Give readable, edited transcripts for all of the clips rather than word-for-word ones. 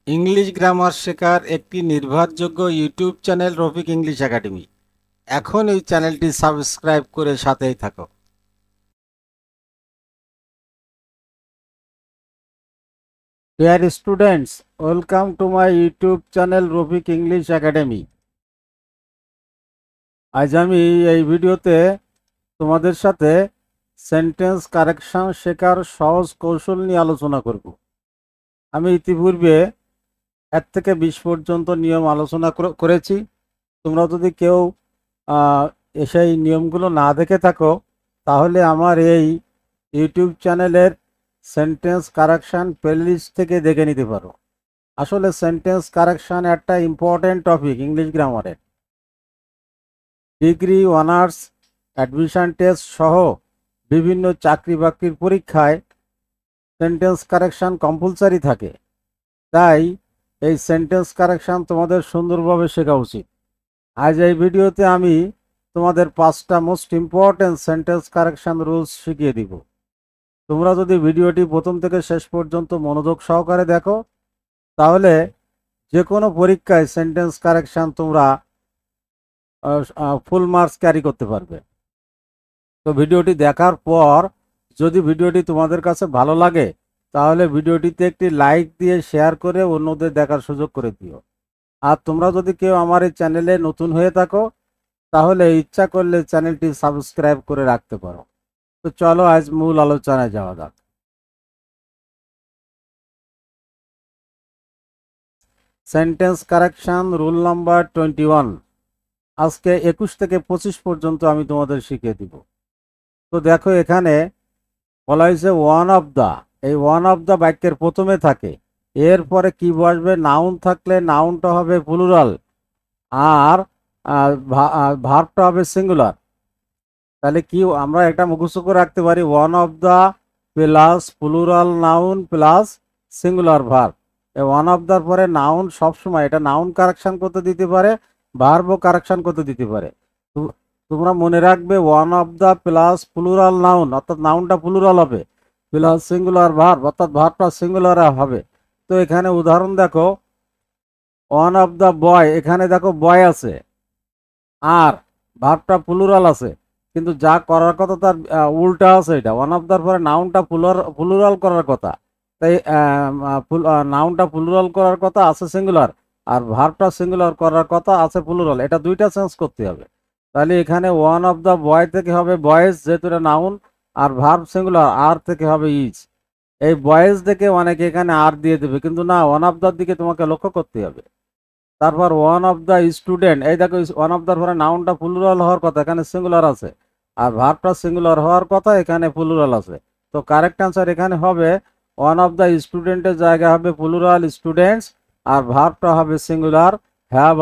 English grammar শেখার একটি নির্ভরযোগ্য YouTube channel Rafiq English academy. এখন এই চ্যানেলটি সাবস্ক্রাইব করে সাথেই থাকো। Dear students, welcome to my YouTube channel Rafiq English academy. আজ আমি এই ভিডিওতে তোমাদের সাথে সেন্টেন্স কারেকশন শেখার সহজ কৌশল নিয়ে আলোচনা করব। আমি ইতিপূর্বে 1 থেকে 20 পর্যন্ত নিয়ম আলোচনা করেছি। তোমরা যদি কেউ সেই নিয়মগুলো না দেখে থাকো তাহলে আমার এই ইউটিউব চ্যানেলের সেন্টেন্স কারেকশন প্লেলিস্ট থেকে দেখে নিতে পারো। আসলে সেন্টেন্স কারেকশন একটা ইম্পর্টেন্ট টপিক ইংলিশ গ্রামারের। ডিগ্রি, অনার্স, অ্যাডমিশন টেস্ট সহ বিভিন্ন চাকরি বাকরির পরীক্ষায় সেন্টেন্স কারেকশন কম্পালসারি থাকে। তাই এই সেন্টেন্স কারেকশন তোমাদের সুন্দরভাবে শেখা উচিত। আজ এই ভিডিওতে আমি তোমাদের 5টা most important sentence correction rules শিখিয়ে দিব। তোমরা যদি ভিডিওটি প্রথম থেকে শেষ পর্যন্ত মনোযোগ সহকারে দেখো তাহলে যে কোনো পরীক্ষায় সেন্টেন্স কারেকশন তোমরা ফুল মার্কস ক্যারি করতে পারবে। তো ভিডিওটি দেখার পর যদি ভিডিওটি তোমাদের কাছে ভালো লাগে তাহলে ভিডিওটিতে একটি লাইক দিয়ে শেয়ার করে অন্যদের দেখার সুযোগ করে দিও। আর তোমরা যদি কেউ আমার এই চ্যানেলে নতুন হয়ে থাকো তাহলে ইচ্ছা করলে চ্যানেলটি সাবস্ক্রাইব করে রাখতে পারো। তো চলো আজ মূল আলোচনায় যাওয়া যাক। Sentence correction rule number 21। আজকে 21 থেকে 25 পর্যন্ত আমি তোমাদের শিখিয়ে দিব। তো দেখো এখানে বলা হয়েছে ওয়ান অফ দ্য। এই ওয়ান অফ দ্য বাক্যের প্রথমে থাকে, এরপরে কি বসবে? নাউন থাকলে নাউনটা হবে প্লুরাল আর ভার্বটা হবে সিঙ্গুলার। তাহলে কি আমরা এটা মুখস্থ করে রাখতে পারি? One of the plus plural noun plus singular verb. এই ওয়ান অফ দ্যার পরে নাউন সবসময় এটা নাউন কারেকশন করতে দিতে পারে, ভার্বও কারেকশন করতে দিতে পারে। তোমরা মনে রাখবে one of the plus plural noun অর্থাৎ নাউনটা প্লুরাল হবে, প্লাস সিঙ্গুলার ভার্ব অর্থাৎ ভার্বটা সিঙ্গুলার হবে। তো এখানে উদাহরণ দেখো, ওয়ান অফ দ্য বয়, এখানে দেখো বয় আছে আর ভার্বটা প্লুরাল আছে, কিন্তু যা করার কথা তার উল্টা আছে। এটা ওয়ান অফ দ্যার পরে নাউনটা প্লুরাল করার কথা, তাই নাউনটা প্লুরাল করার কথা আছে সিঙ্গুলার আর ভার্বটা সিঙ্গুলার করার কথা আছে প্লুরাল। এটা দুইটা চেঞ্জ করতে হবে। তাহলে এখানে ওয়ান অফ দ্য বয় থেকে হবে বয়েজ, যেহেতু এটা নাউন, আর ভার্ব সিঙ্গুলার আর থেকে হবে ইজ। এই বয়েজ থেকে অনেকে এখানে আর দিয়ে দেবে, কিন্তু না, ওয়ান অফ দ্যার দিকে তোমাকে লক্ষ্য করতে হবে। তারপর ওয়ান অফ দ্য স্টুডেন্ট, এই দেখো ওয়ান অফ দ্যার পরে নাউনটা প্লুরাল হওয়ার কথা, এখানে সিঙ্গুলার আছে, আর ভার্বটা সিঙ্গুলার হওয়ার কথা, এখানে প্লুরাল আছে। তো কারেক্ট অ্যান্সার এখানে হবে ওয়ান অফ দ্য স্টুডেন্টের জায়গায় হবে প্লুরাল স্টুডেন্টস, আর ভার্বটা হবে সিঙ্গুলার। হ্যাভ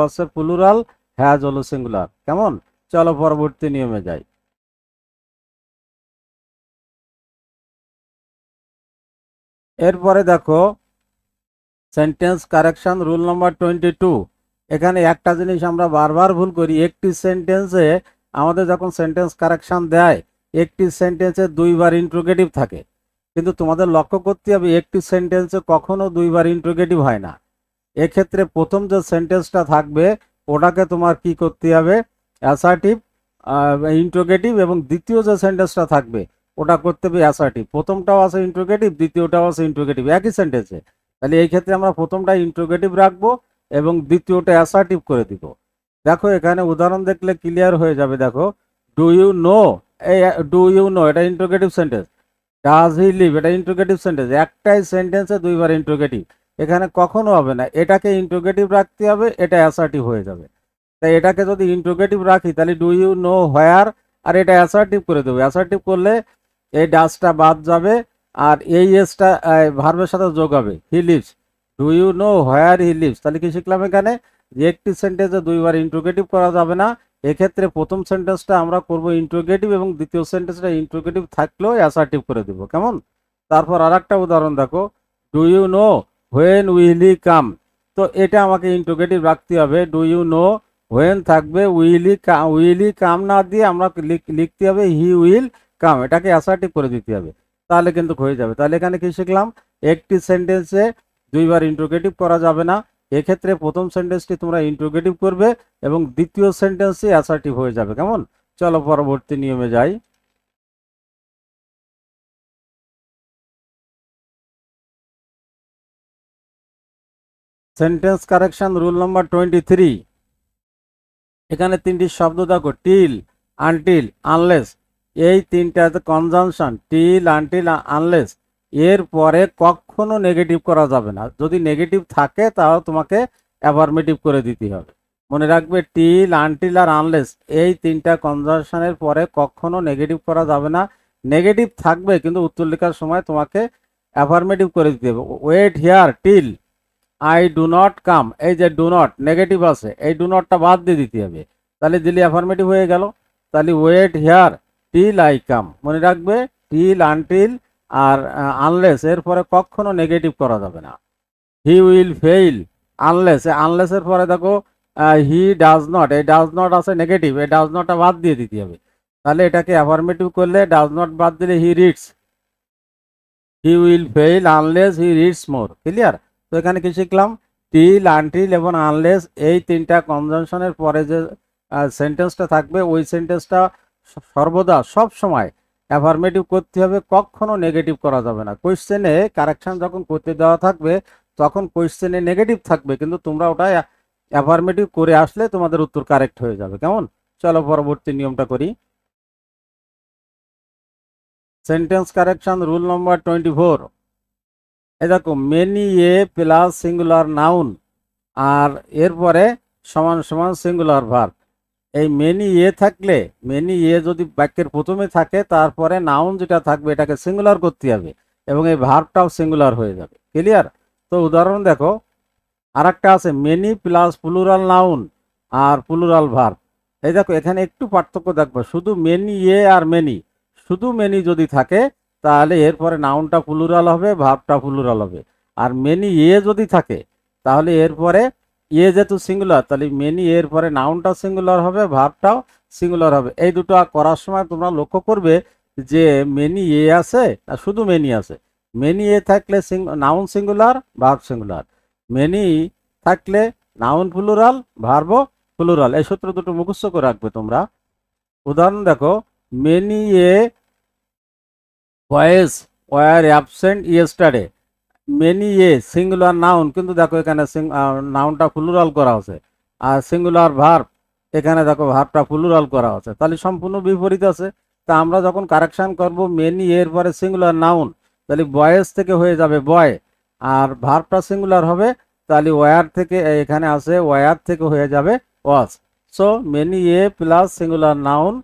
আছে প্লুরাল, হ্যাজ হলো সিঙ্গুলার। কেমন? চলো পরবর্তী নিয়মে যাই। এরপরে দেখো সেন্টেন্স কারেকশন রুল নাম্বার 22। এখানে একটা জিনিস আমরা বারবার ভুল করি, একটি সেন্টেন্সে আমাদের যখন সেন্টেন্স কারেকশন দেয় একটি সেন্টেন্সে 2বার ইন্ট্রোগেটিভ থাকে, কিন্তু তোমাদের লক্ষ্য করতে হবে একটি সেন্টেন্সে কখনো 2বার ইন্ট্রোগেটিভ হয় না। এক্ষেত্রে প্রথম যে সেন্টেন্সটা থাকবে ওটাকে তোমার কি করতে হবে? অ্যাসার্টিভ ইন্ট্রোগেটিভ, এবং দ্বিতীয় যে সেন্টেন্সটা থাকবে ওটা করতে হবে অ্যাসার্টিভ। প্রথমটাও আছে ইন্ট্রোগেটিভ, দ্বিতীয়টাও আছে ইন্ট্রোগেটিভ, একই সেন্টেন্সে। তাহলে এই ক্ষেত্রে আমরা প্রথমটা ইন্ট্রোগেটিভ রাখবো এবং দ্বিতীয়টা অ্যাসার্টিভ করে দিব। দেখো এখানে উদাহরণ দেখলে ক্লিয়ার হয়ে যাবে। দেখো, ডু ইউ নো, এই ডু ইউ নো এটা interrogative sentence. Does he live এটা ইন্ট্রোগেটিভ সেন্টেন্স। একটাই সেন্টেন্সে 2বার ইন্ট্রোগেটিভ, এখানে কখনো হবে না। এটাকে ইন্ট্রোগেটিভ রাখতে হবে, এটা অ্যাসার্টিভ হয়ে যাবে। তাই এটাকে যদি ইন্ট্রোগেটিভ রাখি তাহলে ডু ইউ নো হোয়ার, আর এটা অ্যাসার্টিভ করে দেবো। অ্যাসার্টিভ করলে এই ডাসটা বাদ যাবে আর এই এসটা ভার্বের সাথে যোগ হবে, he lives. Do you know where he lives. তাহলে কি শিখলাম এখানে? যে একটি সেন্টেন্সে 2বার ইন্ট্রোগেটিভ করা যাবে না। এক্ষেত্রে প্রথম সেন্টেন্সটা আমরা করব ইন্ট্রোগেটিভ এবং দ্বিতীয় সেন্টেন্সটা ইন্ট্রোগেটিভ থাকলেও অ্যাসার্টিভ করে দেব। কেমন? তারপর আর একটা উদাহরণ দেখো, do you know when will he come. তো এটা আমাকে ইন্ট্রোগেটিভ রাখতে হবে। ডু ইউ নো হোয়েন থাকবে, উইলি কাম না দিয়ে আমরা লিখতে হবে হি উইল কাম, এটাকে অ্যাসার্টিভ করে দিতে হবে, তাহলে কিন্তু হয়ে যাবে। তাহলে এখানে কি শিখলাম? একটি সেন্টেন্সে দুইবার ইন্টারোগেটিভ করা যাবে না। এক্ষেত্রে প্রথম সেন্টেন্সটি তোমরা ইন্টারোগেটিভ করবে এবং দ্বিতীয় সেন্টেন্সই অ্যাসার্টিভ হয়ে যাবে। কেমন? চলো পরবর্তী নিয়মে যাই। Sentence correction rule number 23। এখানে তিনটি শব্দ দেখো, টিল, আনটিল, আনলেস। এই তিনটাতে কনজাংশন, টিল, আনটিল, আনলেস। এর পরে কখনো নেগেটিভ করা যাবে না। যদি নেগেটিভ থাকে তাহলে তোমাকে অ্যাফার্মেটিভ করে দিতে হবে। মনে রাখবে, টিল, আনটিল আর আনলেস এই তিনটা কনজাংশনের পরে কখনো নেগেটিভ করা যাবে না। নেগেটিভ থাকবে কিন্তু উত্তর লেখার সময় তোমাকে অ্যাফার্মেটিভ করে দিতে হবে। Wait here till I do not come, এই যে ডু নট নেগেটিভ আছে, এই ডু নটটা বাদ দিয়ে দিতে হবে, তাহলে দিলে অ্যাফার্মেটিভ হয়ে গেল। তাহলে wait here till I come. মনে রাখবে, টিল, আনটিল আর আনলেস এর পরে কখনো নেগেটিভ করা যাবে না। হি উইল ফেইল, আনলেস, আনলেসের পরে দেখো হি ডাজ নট, এই ডাজ নট আছে নেগেটিভ, এই ডাজ নটটা বাদ দিয়ে দিতে হবে। তাহলে এটাকে অ্যাফার্মেটিভ করলে ডাজ নট বাদ দিলে he reads, he will fail unless he reads more. Clear? তো এখানে কি শিখলাম? টিল, আনটিল এবং আনলেস এই তিনটা কনজাংশনের পরে যে সেন্টেন্সটা থাকবে ওই সেন্টেন্সটা সর্বদা সব সময় অ্যাফার্মেটিভ করতে হবে, কখনো নেগেটিভ করা যাবে না। কোয়েশ্চেনে কারেকশন যখন করতে দেওয়া থাকবে তখন কোয়েশ্চেনে নেগেটিভ থাকবে, কিন্তু তোমরা ওটা অ্যাফার্মেটিভ করে আসলে তোমাদের উত্তর কারেক্ট হয়ে যাবে। কেমন? চলো পরবর্তী নিয়মটা করি। Sentence correction rule number 24। এই দেখো, many a plus singular noun আর এরপরে সমান সমান সিঙ্গুলার ভার্ব। এই মেনি এ থাকলে, মেনি এ যদি বাক্যের প্রথমে থাকে তারপরে নাউন যেটা থাকবে এটাকে সিঙ্গুলার করতে হবে এবং এই ভার্বটাও সিঙ্গুলার হয়ে যাবে। ক্লিয়ার? তো উদাহরণ দেখো, আর একটা আছে মেনি প্লাস প্লুরাল নাউন আর প্লুরাল ভার্ব। এই দেখো, এখানে একটু পার্থক্য দেখবো, শুধু মেনি এ আর মেনি, শুধু মেনি যদি থাকে তাহলে এরপরে নাউনটা প্লুরাল হবে, ভার্বটা প্লুরাল হবে। আর মেনি এ যদি থাকে তাহলে এরপরে এ যেহেতু সিঙ্গুলার তাহলে মেনি এর পরে নাউনটা সিঙ্গুলার হবে, ভার্বটাও সিঙ্গুলার হবে। এই দুটো করার সময় তোমরা লক্ষ্য করবে যে মেনি এ আছে আর শুধু মেনি আছে। মেনি এ থাকলে noun singular, verb singular. Many থাকলে নাউন প্লুরাল, ভার্ব প্লুরাল। এই সূত্র দুটো মুখস্থ করে রাখবে তোমরা। উদাহরণ দেখো, many A boys were absent yesterday. Many a singular noun, কিন্তু দেখো এখানে নাউনটা প্লুরাল করা আছে, আর সিঙ্গুলার ভার্ব এখানে দেখো ভার্বটা প্লুরাল করা আছে, তাহলে সম্পূর্ণ বিপরীত আছে। তা আমরা যখন কারেকশন করব মেনি এর পরে সিঙ্গুলার নাউন, তাহলে বয়েজ থেকে হয়ে যাবে বয়, আর ভার্বটা সিঙ্গুলার হবে, তাহলে ওয়ার থেকে এখানে আছে ওয়ার থেকে হয়ে যাবে was. So many a plus singular noun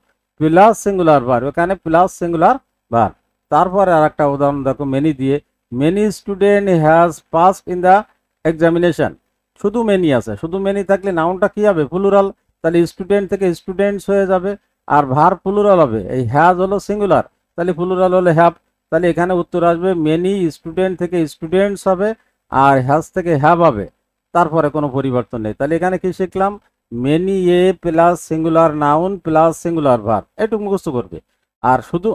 plus singular verb, এখানে প্লাস সিঙ্গুলার ভার্ব। তারপরে আর একটা উদাহরণ দেখো মেনি দিয়ে, many student has passed in the examination. শুধু মেনি আছে, শুধু মেনি থাকলে নাউনটা কি হবে? প্লুরাল, তাহলে স্টুডেন্ট থেকে স্টুডেন্টস হয়ে যাবে, আর ভার্ব প্লুরাল হবে। এই হ্যাজ হলো সিঙ্গুলার, তাহলে প্লুরাল হলে হ্যাভ, তাহলে এখানে উত্তর আসবে মেনি স্টুডেন্ট থেকে স্টুডেন্টস হবে আর হ্যাজ থেকে হ্যাভ হবে, তারপরে কোনো পরিবর্তন নেই। তাহলে এখানে কি শিখলাম? Many a plus singular noun plus singular verb, এটুকু মুখস্থ করবে। আর শুধু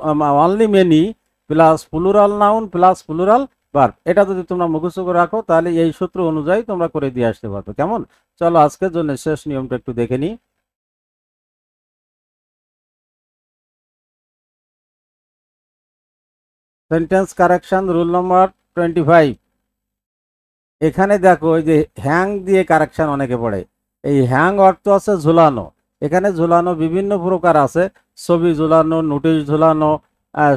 only many plus plural noun plus plural verb, এটা যদি তোমরা মুখস্থ করে রাখো তাহলে এই সূত্র অনুযায়ী তোমরা করে দিয়ে আসতে পারবে। কেমন? চলো আজকের জন্য শেষ নিয়মটা একটু দেখে নিই। সেন্টেন্স কারেকশন রুল নম্বর 25। এখানে দেখো এই যে হ্যাং দিয়ে কারেকশন অনেকে পড়ে। এই হ্যাং অর্থ আছে ঝুলানো। এখানে ঝুলানো বিভিন্ন প্রকার আছে, ছবি ঝুলানো, নোটিশ ঝুলানো,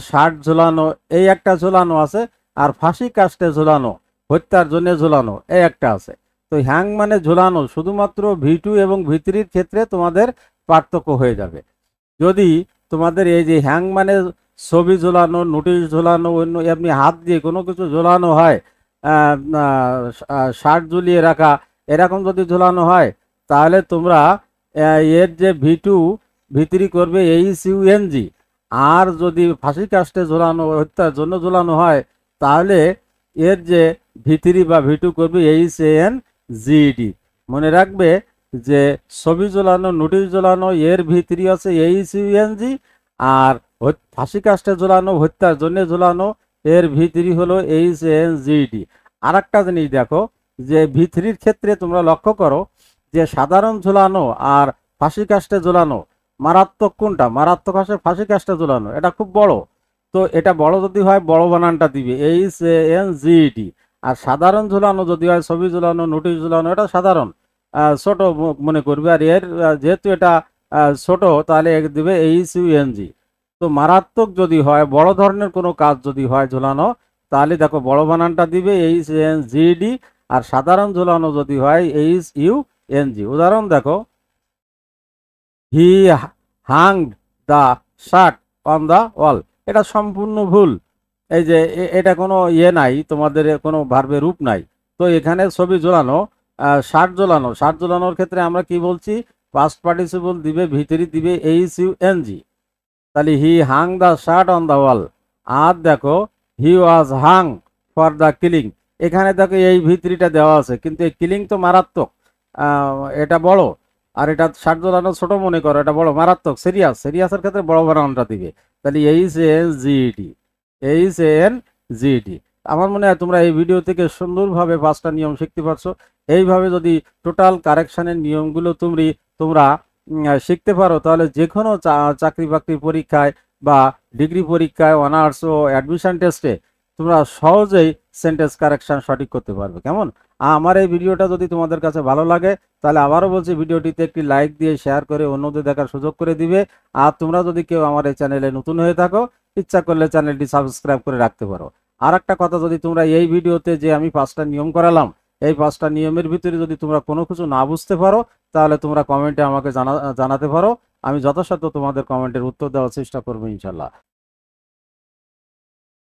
শার্ট ঝুলানো, এই একটা ঝুলানো আছে। আর ফাঁসি কাস্টে ঝুলানো, হত্যার জন্য ঝুলানো, এই একটা আছে। তো হ্যাং মানে ঝুলানো, শুধুমাত্র V2 এবং V3-র ক্ষেত্রে তোমাদের পার্থক্য হয়ে যাবে। যদি তোমাদের এই যে হ্যাং মানে ছবি ঝুলানো, নোটিশ ঝুলানো, অন্য এমনি হাত দিয়ে কোনো কিছু ঝুলানো হয়, শার্ট ঝুলিয়ে রাখা, এরকম যদি ঝুলানো হয় তাহলে তোমরা এর যে V2 V3 করবে HUNG। আর যদি ফাঁসি কাস্টে ঝুলানো, হত্যার জন্য ঝুলানো হয় তাহলে এর যে V3 বা V2 করবে HANGED। মনে রাখবে যে ছবি ঝোলানো, নোটিশ ঝোলানো এর V3 আছে HUNG, আর ফাঁসি কাস্টে ঝোলানো, হত্যার জন্য ঝোলানো এর V3 হলো HANGED। আর একটা জিনিস দেখো যে ভি3-র ক্ষেত্রে তোমরা লক্ষ্য করো যে সাধারণ ঝুলানো আর ফাঁসি কাস্টে ঝুলানো মারাত্মক কোনটা? মারাত্মক আসে ফাঁসি কাস্টে ঝুলানো, এটা খুব বড়। তো এটা বড় যদি হয় বড় বানানটা দিবে HANGED। আর সাধারণ ঝুলানো যদি হয় ছবি ঝুলানো, নোটিশ ঝুলানো, এটা সাধারণ ছোট মনে করবে। আর এর যেহেতু এটা ছোট তাহলে দিবে HUNG। তো মারাত্মক যদি হয়, বড় ধরনের কোনো কাজ যদি হয় ঝুলানো, তাহলে দেখো বড় বানানটা দিবে HANGED। আর সাধারণ ঝুলানো যদি হয় HUNG। উদাহরণ দেখো, হি Hang the shirt on the ওয়াল, এটা সম্পূর্ণ ভুল। এই যে এটা কোনো নাই, তোমাদের কোনো ভার্বের রূপ নাই। তো এখানে ছবি ঝোলানো, শার্ট ঝোলানো, শার্ট ঝোলানোর ক্ষেত্রে আমরা কি বলছি? পাস্ট পার্টিসিপল দিবে, ভিতরে দিবে HUNG। তাহলে হি Hang the shirt on the ওয়াল। আর দেখো হি ওয়াজ হাং ফর দ্য কিলিং, এখানে দেখো এই ভিতরিটা দেওয়া আছে, কিন্তু এই কিলিং তো মারাত্মক, এটা বড়। আর এটা শার্ট ঝোলানো ছোট মনে করো, এটা বড়, মারাত্মক, সিরিয়াস। সিরিয়াসের ক্ষেত্রে বড় বানানটা দিবে। তাহলে HANGED। আমার মনে হয় তোমরা এই ভিডিও থেকে সুন্দরভাবে 5টা নিয়ম শিখতে পারছো। এইভাবে যদি টোটাল কারেকশনের নিয়মগুলো তোমরা শিখতে পারো, তাহলে যে কোনো চাকরি বাকরি পরীক্ষায় বা ডিগ্রি পরীক্ষায়, অনার্স ও অ্যাডমিশন টেস্টে তোমরা সহজেই সেন্টেন্স কারেকশন সঠিক করতে পারবে। কেমন? আমার এই ভিডিওটা যদি তোমাদের কাছে ভালো লাগে, তাহলে আবারও বলছি ভিডিওটিতে একটি লাইক দিয়ে শেয়ার করে অন্যদের দেখার সুযোগ করে দিবে। আর তোমরা যদি কেউ আমার এই চ্যানেলে নতুন হয়ে থাকো, ইচ্ছা করলে চ্যানেলটি সাবস্ক্রাইব করে রাখতে পারো। আর একটা কথা, যদি তোমরা এই ভিডিওতে যে আমি 5টা নিয়ম করালাম, এই 5টা নিয়মের ভিতরে যদি তোমরা কোনো কিছু না বুঝতে পারো, তাহলে তোমরা কমেন্টে আমাকে জানাতে পারো। আমি যথাসাধ্য তোমাদের কমেন্টের উত্তর দেওয়ার চেষ্টা করবো ইনশাল্লাহ।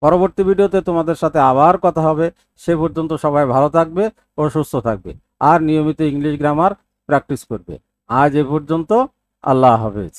পরবর্তী ভিডিওতে তোমাদের সাথে আবার কথা হবে। সে পর্যন্ত সবাই ভালো থাকবে ও সুস্থ থাকবে, আর নিয়মিত ইংলিশ গ্রামার প্র্যাকটিস করবে। আজ এ পর্যন্ত, আল্লাহ হাফেজ।